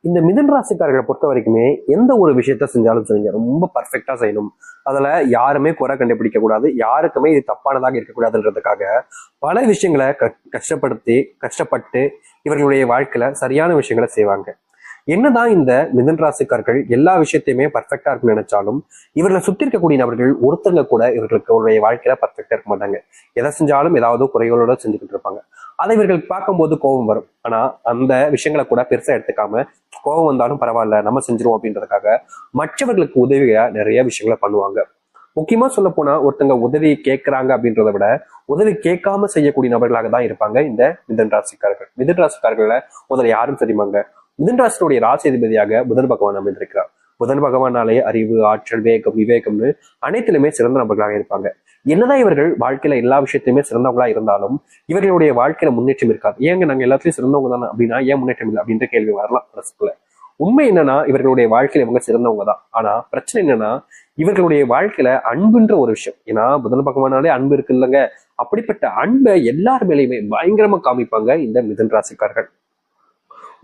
இந்த மிதுன ராசிக்காரர்களை பொறுத்த வரைக்குமே எந்த ஒரு விஷயத்த செஞ்சாலும் சரிங்க, ரொம்ப பர்ஃபெக்டா செய்யணும். அதுல யாருமே குறை கண்டுபிடிக்க கூடாது, யாருக்குமே இது தப்பானதாக இருக்கக்கூடாதுன்றதுக்காக பல விஷயங்களை கஷ்டப்பட்டு இவர்களுடைய வாழ்க்கையில சரியான விஷயங்களை செய்வாங்க. என்னதான் இந்த மிதுன ராசிக்காரர்கள் எல்லா விஷயத்தையுமே பர்ஃபெக்டா இருக்குன்னு நினைச்சாலும் இவர்களை சுத்தி இருக்கக்கூடிய நபர்கள் ஒருத்தங்க கூட இவர்களுக்கு வாழ்க்கையில பர்ஃபெக்டா இருக்க மாட்டாங்க. எதை செஞ்சாலும் ஏதாவது குறைகளோட செஞ்சுக்கிட்டு இருப்பாங்க. அதை இவர்கள் பார்க்கும்போது கோபம் வரும். ஆனா அந்த விஷயங்களை கூட பெருசா எடுத்துக்காம கோபம் வந்தாலும் பரவாயில்ல, நம்ம செஞ்சிருவோம் அப்படின்றதுக்காக மற்றவர்களுக்கு உதவியா நிறைய விஷயங்களை பண்ணுவாங்க. முக்கியமா சொல்ல போனா ஒருத்தங்க உதவி கேட்கிறாங்க அப்படின்றத விட உதவி கேட்காம செய்யக்கூடிய நபர்களாக தான் இருப்பாங்க இந்த மிதுன ராசிக்காரர்கள். மிதுன ராசிக்காரர்கள முதல்ல யாரும் தெரியுமாங்க? மிதுன ராசியுடைய ராசி அதிபதியாக புதன் பகவான் அமைந்திருக்கிறார். புதன் பகவானாலே அறிவு, ஆற்றல், வேகம், விவேகம்னு அனைத்திலுமே சிறந்த நபர்களாக இருப்பாங்க. என்னதான் இவர்கள் வாழ்க்கையில எல்லா விஷயத்தையுமே சிறந்தவங்களா இருந்தாலும் இவர்களுடைய வாழ்க்கையில முன்னேற்றம் இருக்காது. ஏங்க நாங்க எல்லாத்துலயும் சிறந்தவங்க தானே அப்படின்னா ஏன் முன்னேற்றம் இல்லை அப்படின்ற கேள்வி வரலாம் மனசுக்குள்ள. உண்மை என்னன்னா இவர்களுடைய வாழ்க்கையில இவங்க சிறந்தவங்க தான். ஆனா பிரச்சனை என்னன்னா இவர்களுடைய வாழ்க்கையில அன்புன்ற ஒரு விஷயம். ஏன்னா புதன் பகவானாலே அன்பு இருக்கு இல்லைங்க, அப்படிப்பட்ட அன்பை எல்லார் மேலேயுமே பயங்கரமா காமிப்பாங்க இந்த மிதுன ராசிக்காரர்கள்.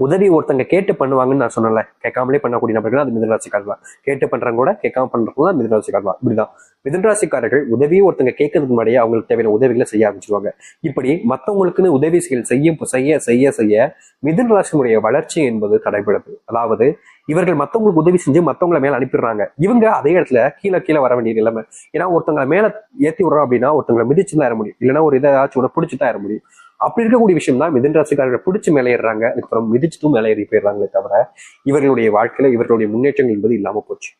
உதவி ஒருத்தங்க கேட்டு பண்ணுவாங்கன்னு நான் சொன்னல, கேட்காமலே பண்ணக்கூடிய நபர்கள் அது மிதுன ராசிக்காரர் தான். கேட்டு பண்றவங்க கூட கேட்காம பண்றவங்க தான் மிதுன ராசிக்காரர் தான். இப்படிதான் மிதுன ராசிக்காரர்கள் உதவியும் ஒருத்தங்க கேட்கறதுக்கு முன்னாடியே அவங்களுக்கு தேவையான உதவிகளை செய்ய ஆரம்பிச்சிருவாங்க. இப்படி மற்றவங்களுக்குன்னு உதவி செய்ய மிதுன ராசியினுடைய வளர்ச்சி என்பது தடைபடுது. அதாவது இவர்கள் மற்றவங்களுக்கு உதவி செஞ்சு மற்றவங்களை மேல அனுப்பிடுறாங்க. இவங்க அதே இடத்துல கீழே வர வேண்டிய நிலைமை. ஏன்னா ஒருத்தங்களை மேல ஏத்தி விடுறோம் அப்படின்னா ஒருத்தங்களை மிதிச்சுதான் ஏற முடியும், இல்லைன்னா ஒரு ஏதாச்சும் பிடிச்சுதான் ஏற முடியும். அப்படி இருக்கக்கூடிய விஷயம் தான் மிதுன ராசிக்காரர்கள் பிடிச்சு மேலே ஏறுறாங்க, அதுக்கப்புறம் மிதிச்சுட்டும் மேலே ஏறி போயிடுறாங்களே தவிர இவர்களுடைய வாழ்க்கையில இவர்களுடைய முன்னேற்றங்கள் என்பது இல்லாம போச்சு.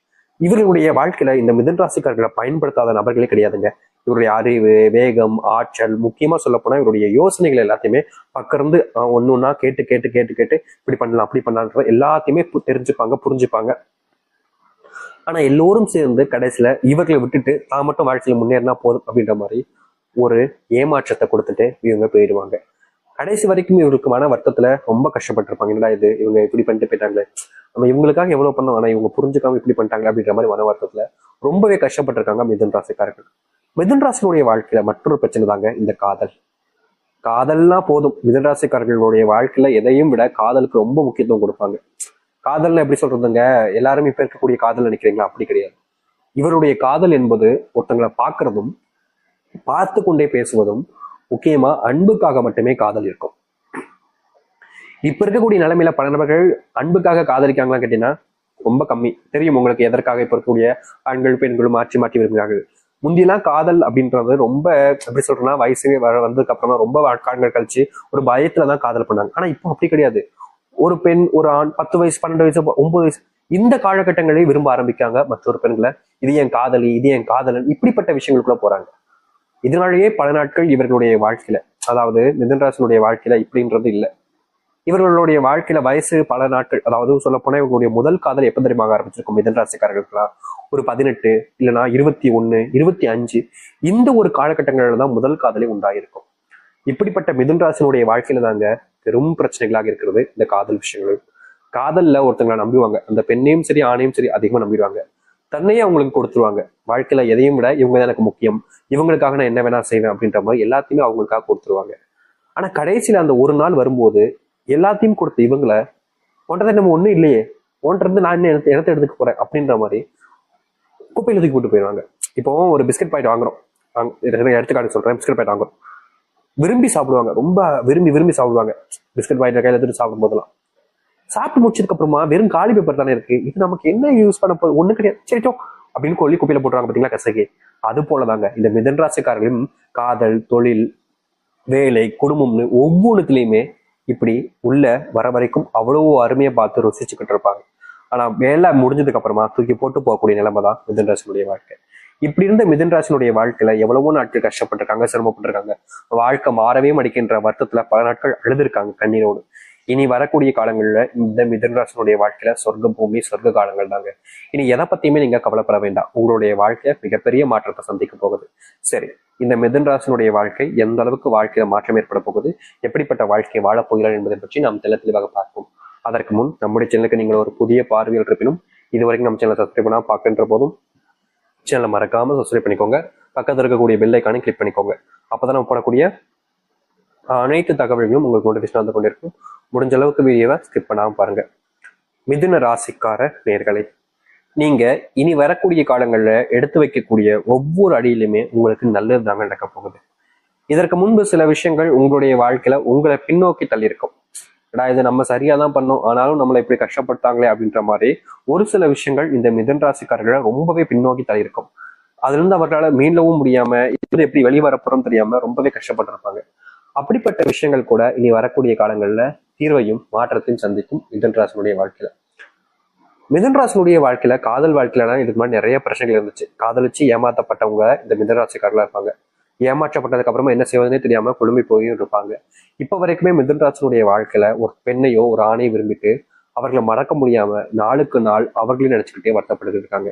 இவர்களுடைய வாழ்க்கையில இந்த மிதுன ராசிக்காரர்களை பயன்படுத்தாத நபர்களே கிடையாதுங்க. இவருடைய அறிவு, வேகம், ஆற்றல், முக்கியமா சொல்ல போனா இவருடைய யோசனைகள் எல்லாத்தையுமே பக்கருந்து ஒன்னொன்னா கேட்டு கேட்டு கேட்டு கேட்டு இப்படி பண்ணலாம் அப்படி பண்ணலாம் எல்லாத்தையுமே தெரிஞ்சுப்பாங்க, புரிஞ்சுப்பாங்க. ஆனா எல்லோரும் சேர்ந்து கடைசியில இவர்களை விட்டுட்டு தான் மட்டும் வாழ்க்கையில முன்னேறினா போதும் அப்படின்ற மாதிரி ஒரு ஏமாற்றத்தை கொடுத்துட்டு இவங்க போயிடுவாங்க. கடைசி வரைக்கும் இவங்களுக்கு மன வருத்தத்துல ரொம்ப கஷ்டப்பட்டிருப்பாங்க. என்னடா இது இவங்க இப்படி பண்ணிட்டு போயிட்டாங்களே, நம்ம இவங்களுக்காக எவ்வளவு பண்ணோம் ஆனா இவங்க புரிஞ்சுக்காம இப்படி பண்ணிட்டாங்க அப்படின்ற மாதிரி மன வருத்தத்துல ரொம்பவே கஷ்டப்பட்டிருக்காங்க மிதுன ராசிக்காரர்கள். மிதுன ராசினுடைய வாழ்க்கையில மற்றொரு பிரச்சனை தாங்க இந்த காதல். காதல்னா போதும், மிதுன ராசிக்காரர்களுடைய வாழ்க்கையில எதையும் விட காதலுக்கு ரொம்ப முக்கியத்துவம் கொடுப்பாங்க. காதல்னு எப்படி சொல்றதுங்க, எல்லாரும் இப்ப இருக்கக்கூடிய காதல் நினைக்கிறீங்களா? அப்படி கிடையாது. இவருடைய காதல் என்பது ஒருத்தங்களை பார்க்கறதும் பார்த்து கொண்டே பேசுவதும், முக்கியமா அன்புக்காக மட்டுமே காதல் இருக்கும். இப்ப இருக்கக்கூடிய நிலைமையில பல நபர்கள் அன்புக்காக காதலிக்காங்களான்னு கேட்டீங்கன்னா ரொம்ப கம்மி. தெரியும் உங்களுக்கு எதற்காக இப்ப இருக்கக்கூடிய ஆண்கள் பெண்களும் மாற்றி மாற்றி விரும்புகிறார்கள். முந்தியெல்லாம் காதல் அப்படின்றது ரொம்ப எப்படி சொல்றேன்னா வயசு வந்ததுக்கு அப்புறமா ரொம்ப ஆண்கள் கழிச்சு ஒரு பயத்துலதான் காதல் பண்ணாங்க. ஆனா இப்போ அப்படி கிடையாது. ஒரு பெண் ஒரு ஆண் 10 வயசு 12 வயசு 9 வயசு இந்த காலகட்டங்களே விரும்ப ஆரம்பிக்காங்க மற்றொரு பெண்களை. இது என் காதலி, இது என் காதலன், இப்படிப்பட்ட விஷயங்களுக்குள்ள போறாங்க. இதனாலேயே பல நாட்கள் இவர்களுடைய வாழ்க்கையில, அதாவது மிதுன ராசினுடைய வாழ்க்கையில இப்படின்றது இல்லை. இவர்களுடைய வாழ்க்கையில வயசு பல நாட்கள், அதாவது சொல்ல போனா இவங்களுடைய முதல் காதல் எப்ப தெரியுமா ஆரம்பிச்சிருக்கும் மிதுன ராசிக்காரர்களுக்குலாம்? ஒரு 18 இல்லைன்னா 21 25 இந்த ஒரு காலகட்டங்கள்ல தான் முதல் காதலே உண்டாயிருக்கும். இப்படிப்பட்ட மிதுன ராசினுடைய வாழ்க்கையில தாங்க பெரும் பிரச்சனைகளாக இருக்கிறது இந்த காதல் விஷயங்கள். காதல்ல ஒருத்தங்களை நம்புவாங்க, அந்த பெண்ணையும் சரி ஆணையும் சரி அதிகமா நம்பிடுவாங்க. தன்னையே அவங்களுக்கு கொடுத்துருவாங்க. வாழ்க்கையில எதையும் விட இவங்க தான் எனக்கு முக்கியம், இவங்களுக்காக நான் என்ன வேணா செய்வேன் அப்படின்ற மாதிரி எல்லாத்தையுமே அவங்களுக்காக கொடுத்துருவாங்க. ஆனா கடைசியில அந்த ஒரு நாள் வரும்போது எல்லாத்தையும் கொடுத்த இவங்களை ஒன்றதை நம்ம ஒண்ணும் இல்லையே, ஒன்றது நான் என்ன இடத்த எடுத்துக்க போறேன் அப்படின்ற மாதிரி குப்பையில தூக்கி போட்டு போயிடுவாங்க. இப்போ ஒரு பிஸ்கட் பாக்கெட் வாங்குறோம், எடுத்துக்காட்டு சொல்றேன், பிஸ்கட் பாக்கெட் வாங்குறோம், விரும்பி சாப்பிடுவாங்க, ரொம்ப விரும்பி சாப்பிடுவாங்க. பிஸ்கட் பாக்கெட் கையில எடுத்துட்டு சாப்பிடும் போதெல்லாம் சாப்பிட்டு முடிச்சதுக்கு அப்புறமா வெறும் காலி பேப்பர் தானே இருக்கு, இது நமக்கு என்ன யூஸ் பண்ண போகுது, ஒண்ணு கிடையாது, சரிட்டோம் அப்படின்னு கொல்லி குப்பையில போட்டுருவாங்க. பாத்தீங்களா கசகி. அது போலதாங்க இந்த மிதுன ராசிக்காரர்களும் காதல், தொழில், வேலை, குடும்பம்னு ஒவ்வொன்றுத்துலயுமே இப்படி உள்ள வர வரைக்கும் அவ்வளவு அருமையை பார்த்து ருசிச்சுக்கிட்டு இருப்பாங்க. ஆனா வேலை முடிஞ்சதுக்கு அப்புறமா தூக்கி போட்டு போகக்கூடிய நிலைமை தான் மிதுன ராசினுடைய வாழ்க்கை. இப்படி இருந்த மிதுன ராசினுடைய வாழ்க்கையில எவ்வளவோ நாட்கள் கஷ்டப்பட்டிருக்காங்க, சிரமப்பட்டிருக்காங்க. வாழ்க்கை மாறவே மடிக்கின்ற வருத்தத்துல பல நாட்கள் அழுதுருக்காங்க கண்ணீரோடு. இனி வரக்கூடிய காலங்கள்ல இந்த மிதுன ராசினுடைய வாழ்க்கையில சொர்க்க பூமி, சொர்க்க காலங்கள் தாங்க. இனி எதை பத்தியுமே நீங்க கவலைப்பட வேண்டாம். உங்களுடைய வாழ்க்கை மிகப்பெரிய மாற்றத்தை சந்திக்க போகுது. சரி, இந்த மிதுன ராசினுடைய வாழ்க்கை எந்த அளவுக்கு வாழ்க்கையில மாற்றம் ஏற்பட போகுது, எப்படிப்பட்ட வாழ்க்கையை வாழப் போகிறார் என்பதை பற்றி நாம் தெளிவாக பார்ப்போம். அதற்கு முன் நம்முடைய சேனலுக்கு நீங்கள் ஒரு புதிய பார்வையில் இருப்பினும் இதுவரைக்கும் நம்ம சேனலை சப்ஸ்கிரைப் பண்ணா பார்க்கின்ற போதும் சேனலை மறக்காம சப்ஸ்கிரைப் பண்ணிக்கோங்க. பக்கத்தில் இருக்கக்கூடிய பெல் ஐக்கானை கிளிக் பண்ணிக்கோங்க. அப்பதான் நம்ம போடக்கூடிய அனைத்து தகவல்களும் உங்களுக்கு நோட்டிஃபிகேஷன் வந்து கொண்டிருக்கும். முடிஞ்ச அளவுக்கு வீடியோவை ஸ்கிப் பண்ணாம பாருங்க. மிதுன ராசிக்கார நேர்களே, நீங்க இனி வரக்கூடிய காலங்கள்ல எடுத்து வைக்கக்கூடிய ஒவ்வொரு அடியிலுமே உங்களுக்கு நல்லது தாங்க நடக்க போகுது. இதற்கு முன்பு சில விஷயங்கள் உங்களுடைய வாழ்க்கையில உங்களை பின்னோக்கி தள்ளியிருக்கும். இது நம்ம சரியா தான் பண்ணோம், ஆனாலும் நம்மளை இப்படி கஷ்டப்படுத்தாங்களே அப்படின்ற மாதிரி ஒரு சில விஷயங்கள் இந்த மிதுன ராசிக்காரர்களை ரொம்பவே பின்னோக்கி தள்ளியிருக்கும். அதுல இருந்து அவர்களால் மீளவும் முடியாம இது எப்படி வெளிவரப்போறோம் தெரியாம ரொம்பவே கஷ்டப்பட்டிருப்பாங்க. அப்படிப்பட்ட விஷயங்கள் கூட இனி வரக்கூடிய காலங்கள்ல தீர்வையும் மாற்றத்தையும் சந்திக்கும் மிதுன ராசினுடைய வாழ்க்கையில. மிதுன ராசினுடைய வாழ்க்கையில காதல் வாழ்க்கையில இதுக்கு முன்னாடி நிறைய பிரச்சனைகள் இருந்துச்சு. காதலிச்சு ஏமாத்தப்பட்டவங்க இந்த மிதுன ராசிக்காரர்களா இருப்பாங்க. ஏமாற்றப்பட்டதுக்கு அப்புறமா என்ன செய்வதுனே தெரியாம குழுமி போயும் இருப்பாங்க. இப்ப வரைக்குமே மிதுன ராசினுடைய வாழ்க்கையில ஒரு பெண்ணையோ ஒரு ஆணையை விரும்பிட்டு அவர்களை மறக்க முடியாம நாளுக்கு நாள் அவர்களையும் நினைச்சுக்கிட்டே வருத்தப்பட்டு இருக்காங்க.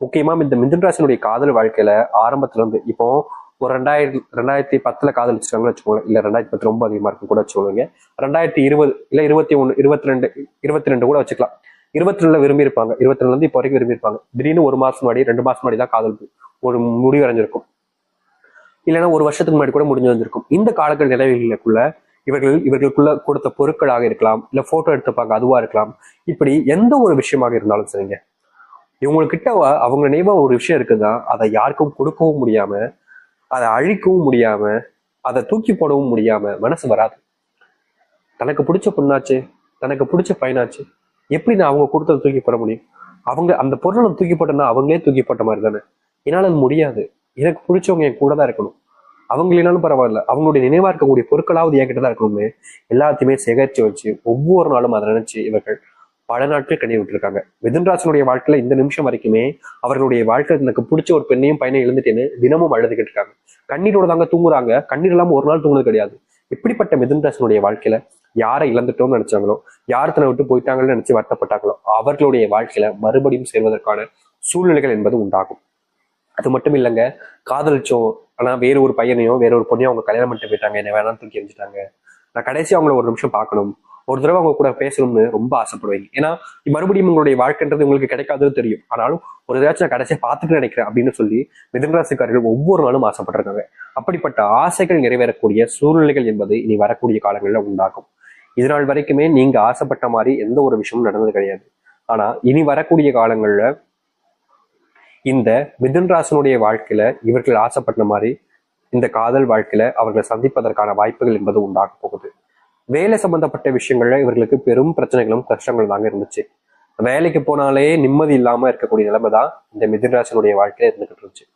முக்கியமா இந்த மிதுன ராசினுடைய காதல் வாழ்க்கையில ஆரம்பத்துல இருந்து இப்போ ஒரு 2010 காதலிச்சிருக்காங்கன்னு வச்சுக்கோங்க, இல்ல 2010 ரொம்ப அதிகமா இருக்கும் கூட வச்சுக்கோங்க, 2020 இல்ல 21 22 கூட வச்சுக்கலாம். 22ல விரும்பி இருப்பாங்க, 22ல இருந்து இப்போ வரைக்கும் விரும்பி இருப்பாங்க. திடீர்னு 1 மாசம் முன்னாடி 2 மாசம் முன்னாடி தான் காதல் ஒரு முடிவு அடைஞ்சிருக்கும், இல்லைன்னா 1 வருஷத்துக்கு முன்னாடி கூட முடிஞ்சு வந்திருக்கும். இந்த காலங்கள் நிலவுகளுக்குள்ள இவர்களுக்குள்ள கொடுத்த பொருட்களாக இருக்கலாம், இல்ல போட்டோ எடுத்துப்பாங்க அதுவா இருக்கலாம். இப்படி எந்த ஒரு விஷயமாக இருந்தாலும் சரிங்க, இவங்ககிட்ட அவங்க நினைவா ஒரு விஷயம் இருக்குதான், அதை யாருக்கும் கொடுக்கவும் முடியாம, அதை அழிக்கவும் முடியாம, அதை தூக்கி போடவும் முடியாம மனசு வராது. தனக்கு பிடிச்ச பொண்ணாச்சு, தனக்கு பிடிச்ச பையனாச்சு, எப்படி நான் அவங்க கொடுத்ததை தூக்கி போட முடியும்? அவங்க அந்த பொருளை தூக்கி போட்டோம்னா அவங்களே தூக்கி போட்ட மாதிரி தானே. என்னால் அது முடியாது. எனக்கு பிடிச்சவங்க என் கூட தான் இருக்கணும். அவங்களாலும் பரவாயில்ல, அவங்களுடைய நினைவா இருக்கக்கூடிய பொருட்களாவது என்கிட்ட தான் இருக்கணும்னு எல்லாத்தையுமே சேகரிச்சு வச்சு ஒவ்வொரு நாளும் அதை நினைச்சு இவர்கள் பல நாட்கள் கண்ணீர் விட்டுருக்காங்க. மிதுன ராசினுடைய வாழ்க்கையில இந்த நிமிஷம் வரைக்குமே அவர்களுடைய வாழ்க்கை எனக்கு பிடிச்ச ஒரு பெண்ணையும் பையனையும் எழுந்துட்டேன்னு தினமும் அழுதுகிட்டு இருக்காங்க. கண்ணீரோட தாங்க தூங்குறாங்க. கண்ணீர் இல்லாம ஒரு நாள் தூங்குறது கிடையாது. இப்படிப்பட்ட மிதுன ராசினுடைய வாழ்க்கையில யாரை இழந்துட்டோம்னு நினைச்சாங்களோ, யார் தன்னை விட்டு போயிட்டாங்கன்னு நினைச்சு வருத்தப்பட்டாங்களோ அவர்களுடைய வாழ்க்கையில மறுபடியும் சேர்வதற்கான சூழ்நிலைகள் என்பது உண்டாகும். அது மட்டும் இல்லைங்க, காதலிச்சோம் ஆனா வேற ஒரு பையனையும் வேற ஒரு பொண்ணையும் அவங்க கல்யாணம் பண்ணிட்டு போயிட்டாங்க, என்ன வேணாலும் தூக்கி எரிஞ்சிட்டாங்க, நான் கடைசி அவங்கள ஒரு நிமிஷம் பார்க்கணும், ஒரு தடவை அவங்க கூட பேசணும்னு ரொம்ப ஆசைப்படுவீங்க. ஏன்னா மறுபடியும் உங்களுடைய வாழ்க்கைன்றது உங்களுக்கு கிடைக்காதுன்னு தெரியும். ஆனாலும் ஒரு ஏதாச்சும் நான் கடைசியை பார்த்துட்டு நினைக்கிறேன் அப்படின்னு சொல்லி மிதுன ராசிக்காரர்கள் ஒவ்வொரு நாளும் ஆசைப்பட்டிருக்காங்க. அப்படிப்பட்ட ஆசைகள் நிறைவேறக்கூடிய சூழ்நிலைகள் என்பது இனி வரக்கூடிய காலங்களில் உண்டாகும். இதனால் வரைக்குமே நீங்க ஆசைப்பட்ட மாதிரி எந்த ஒரு விஷயமும் நடந்தது கிடையாது. ஆனா இனி வரக்கூடிய காலங்கள்ல இந்த மிதுன ராசினுடைய வாழ்க்கையில இவர்கள் ஆசைப்பட்ட மாதிரி இந்த காதல் வாழ்க்கையில அவர்களை சந்திப்பதற்கான வாய்ப்புகள் என்பது உண்டாக போகுது. வேலை சம்பந்தப்பட்ட விஷயங்கள்ல இவர்களுக்கு பெரும் பிரச்சனைகளும் கஷ்டங்கள் தாங்க இருந்துச்சு. வேலைக்கு போனாலே நிம்மதி இல்லாம இருக்கக்கூடிய நிலைமை தான் இந்த மிதுன ராசினுடைய வாழ்க்கையில இருந்துகிட்டு இருந்துச்சு.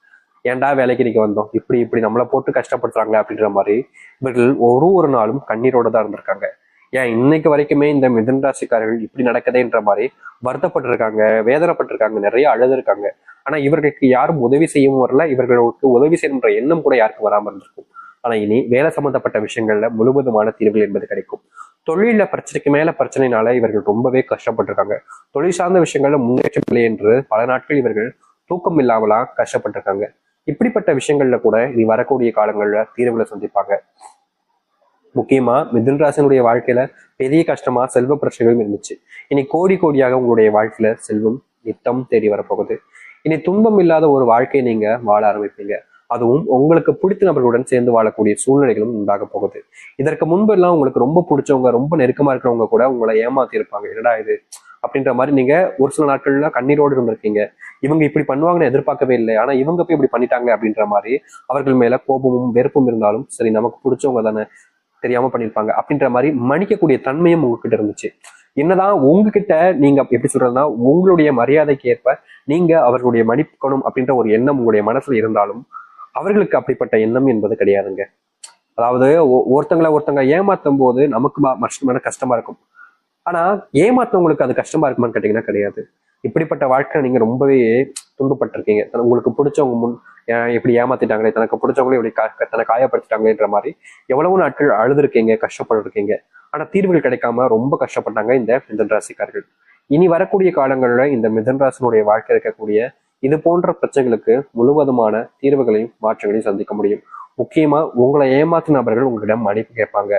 ஏன்டா வேலைக்கு இன்னைக்கு வந்தோம், இப்படி இப்படி நம்மளை போட்டு கஷ்டப்படுத்துறாங்களே அப்படின்ற மாதிரி இவர்கள் ஒரு நாளும் கண்ணீரோட தான் இருந்திருக்காங்க. ஏன் இன்னைக்கு வரைக்குமே இந்த மிதுன ராசிக்காரர்கள் இப்படி நடக்குதுன்ற மாதிரி வருத்தப்பட்டிருக்காங்க, வேதனைப்பட்டிருக்காங்க, நிறைய அழுதுருக்காங்க. ஆனா இவர்களுக்கு யாரும் உதவி செய்யவும் வரல, இவர்களுக்கு உதவி செய்யணுன்ற எண்ணம் கூட யாருக்கும் வராம இருந்திருக்கும். ஆனா இனி வேலை சம்பந்தப்பட்ட விஷயங்கள்ல முழுவதுமான தீர்வுகள் என்பது கிடைக்கும். தொழில பிரச்சனைக்கு மேல பிரச்சனைனால இவர்கள் ரொம்பவே கஷ்டப்பட்டிருக்காங்க. தொழில் சார்ந்த விஷயங்கள்ல முன்னேற்றம் இல்லை என்று பல நாட்கள் இவர்கள் தூக்கம் இல்லாமலாம் கஷ்டப்பட்டிருக்காங்க. இப்படிப்பட்ட விஷயங்கள்ல கூட இனி வரக்கூடிய காலங்கள்ல தீர்வுகளை சந்திப்பாங்க. முக்கியமா மிதுன ராசினுடைய வாழ்க்கையில பெரிய கஷ்டமா செல்வ பிரச்சனைகளும் இருந்துச்சு. இனி கோடி கோடியாக உங்களுடைய வாழ்க்கையில செல்வம் நித்தம் தேடி வரப்போகுது. இனி துன்பம் இல்லாத ஒரு வாழ்க்கையை நீங்க வாழ ஆரம்பிப்பீங்க. அதுவும் உங்களுக்கு பிடித்த நபர்களுடன் சேர்ந்து வாழக்கூடிய சூழ்நிலைகளும் உண்டாக போகுது. இதற்கு முன்பு எல்லாம் உங்களுக்கு ரொம்ப பிடிச்சவங்க, ரொம்ப நெருக்கமா இருக்கிறவங்க கூட உங்களை ஏமாத்தி இருப்பாங்க. என்னடா இது அப்படின்ற மாதிரி நீங்க ஒரு சில நாட்கள்ல கண்ணீரோடு இருந்திருக்கீங்க. இவங்க இப்படி பண்ணுவாங்கன்னு எதிர்பார்க்கவே இல்லை, ஆனா இவங்க போய் இப்படி பண்ணிட்டாங்க அப்படின்ற மாதிரி அவர்கள் மேல கோபமும் வெறுப்பும் இருந்தாலும் சரி, நமக்கு பிடிச்சவங்க தானே, தெரியாம பண்ணியிருப்பாங்க அப்படின்ற மாதிரி மன்னிக்கக்கூடிய தன்மையும் உங்ககிட்ட இருந்துச்சு. என்னதான் உங்ககிட்ட நீங்க எப்படி சொல்றதுன்னா உங்களுடைய மரியாதைக்கு ஏற்ப நீங்க அவர்களுடைய மன்னிக்கணும் அப்படின்ற ஒரு எண்ணம் உங்களுடைய மனசுல இருந்தாலும் அவர்களுக்கு அப்படிப்பட்ட எண்ணம் என்பது கிடையாதுங்க. அதாவது ஒருத்தங்க ஏமாத்தும் போது நமக்கு கஷ்டமா இருக்கும். ஆனா ஏமாத்தவங்களுக்கு அது கஷ்டமா இருக்குமான்னு கேட்டீங்கன்னா கிடையாது. இப்படிப்பட்ட வாழ்க்கை நீங்க ரொம்பவே துன்பப்பட்டிருக்கீங்க. உங்களுக்கு பிடிச்சவங்க எப்படி ஏமாத்திட்டாங்களே, தனக்கு பிடிச்சவங்களே இப்படி தன்னை காயப்படுத்திட்டாங்களேன்ற மாதிரி எவ்வளவு நாட்கள் அழுதுருக்கீங்க, கஷ்டப்பட்டிருக்கீங்க. ஆனா தீர்வுகள் கிடைக்காம ரொம்ப கஷ்டப்பட்டாங்க இந்த மிதுன ராசிக்காரர்கள். இனி வரக்கூடிய காலங்கள்ல இந்த மிதுன ராசினுடைய வாழ்க்கை இருக்கக்கூடிய இது போன்ற பிரச்சனைகளுக்கு முழுவதுமான தீர்வுகளையும் மாற்றங்களையும் சந்திக்க முடியும். முக்கியமா உங்களை ஏமாத்தின நபர்கள் உங்களிடம் மன்னிப்பு கேட்பாங்க.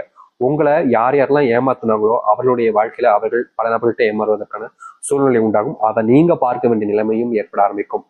உங்களை யார் யாரெல்லாம் ஏமாத்தினாங்களோ அவர்களுடைய வாழ்க்கையில அவர்கள் பல நபர்கள்ட்ட ஏமாறுவதற்கான சூழ்நிலை உண்டாகும். அதை நீங்க பார்க்க வேண்டிய நிலைமையும் ஏற்பட ஆரம்பிக்கும்.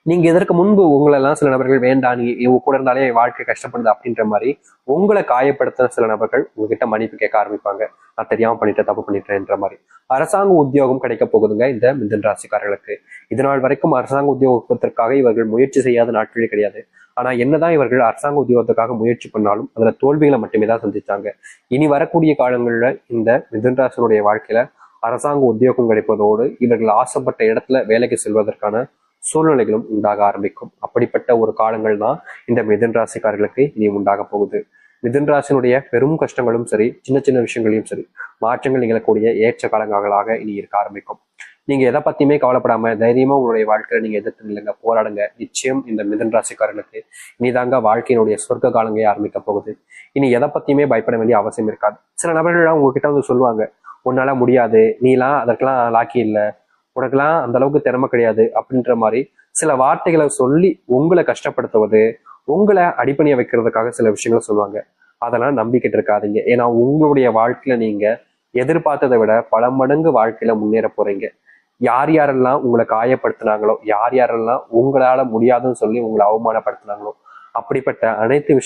நீங்க இதற்கு முன்பு உங்களெல்லாம் சில நபர்கள் வேண்டாம், நீ இவங்க கூட இருந்தாலே என் வாழ்க்கை கஷ்டப்படுது அப்படின்ற மாதிரி உங்களை காயப்படுத்தின சில நபர்கள் உங்ககிட்ட மன்னிப்பு கேட்க ஆரம்பிப்பாங்க. நான் தெரியாம பண்ணிட்டேன், தப்பு பண்ணிட்டேன்ற மாதிரி. அரசாங்க உத்தியோகம் கிடைக்க போகுதுங்க இந்த மிதுன ராசிக்காரர்களுக்கு. இதனால் வரைக்கும் அரசாங்க உத்தியோகத்திற்காக இவர்கள் முயற்சி செய்யாத நாட்களே கிடையாது. ஆனா என்னதான் இவர்கள் அரசாங்க உத்தியோகத்துக்காக முயற்சி பண்ணாலும் அதுல தோல்விகளை மட்டுமே தான் சந்திச்சாங்க. இனி வரக்கூடிய காலங்கள்ல இந்த மிதுன ராசினுடைய வாழ்க்கையில அரசாங்க உத்தியோகம் கிடைப்பதோடு இவர்கள் ஆசைப்பட்ட இடத்துல வேலைக்கு செல்வதற்கான சூழ்நிலைகளும் உண்டாக ஆரம்பிக்கும். அப்படிப்பட்ட ஒரு காலங்கள் தான் இந்த மிதுன ராசிக்காரர்களுக்கு இனி உண்டாக போகுது. மிதுன ராசினுடைய பெரும் கஷ்டங்களும் சரி, சின்ன சின்ன விஷயங்களையும் சரி, மாற்றங்கள் நிகழக்கூடிய ஏற்ற காலங்களாக இனி இருக்க ஆரம்பிக்கும். நீங்க எதை பத்தியுமே கவலைப்படாம தைரியமா உங்களுடைய வாழ்க்கையில நீங்க எதிர்த்து நில்லுங்க, போராடுங்க. நிச்சயம் இந்த மிதுன ராசிக்காரர்களுக்கு இனிதாங்க வாழ்க்கையினுடைய சொர்க்க காலங்களே ஆரம்பிக்க போகுது. இனி எதை பத்தியுமே பயப்பட வேண்டிய அவசியம் இருக்காது. சில நபர்கள்லாம் உங்ககிட்ட வந்து சொல்லுவாங்க, உன்னால முடியாது, நீலாம் அதற்கெல்லாம் லாக்கி இல்லை, உனக்கெல்லாம் அந்த அளவுக்கு திறமை கிடையாது அப்படின்ற மாதிரி சில வார்த்தைகளை சொல்லி உங்களை கஷ்டப்படுத்துவது, உங்களை அடிப்பணிய வைக்கிறதுக்காக சில விஷயங்களை சொல்லுவாங்க. அதெல்லாம் நம்பிக்கிட்டு இருக்காதீங்க. ஏன்னா உங்களுடைய வாழ்க்கையில நீங்க எதிர்பார்த்ததை விட பல மடங்கு வாழ்க்கையில முன்னேற போறீங்க. யார் யாரெல்லாம் உங்களை காயப்படுத்தினாங்களோ, யார் யாரெல்லாம் உங்களால முடியாதுன்னு சொல்லி உங்களை அவமானப்படுத்தினாங்களோ, அப்படிப்பட்ட அனைத்து விஷயம்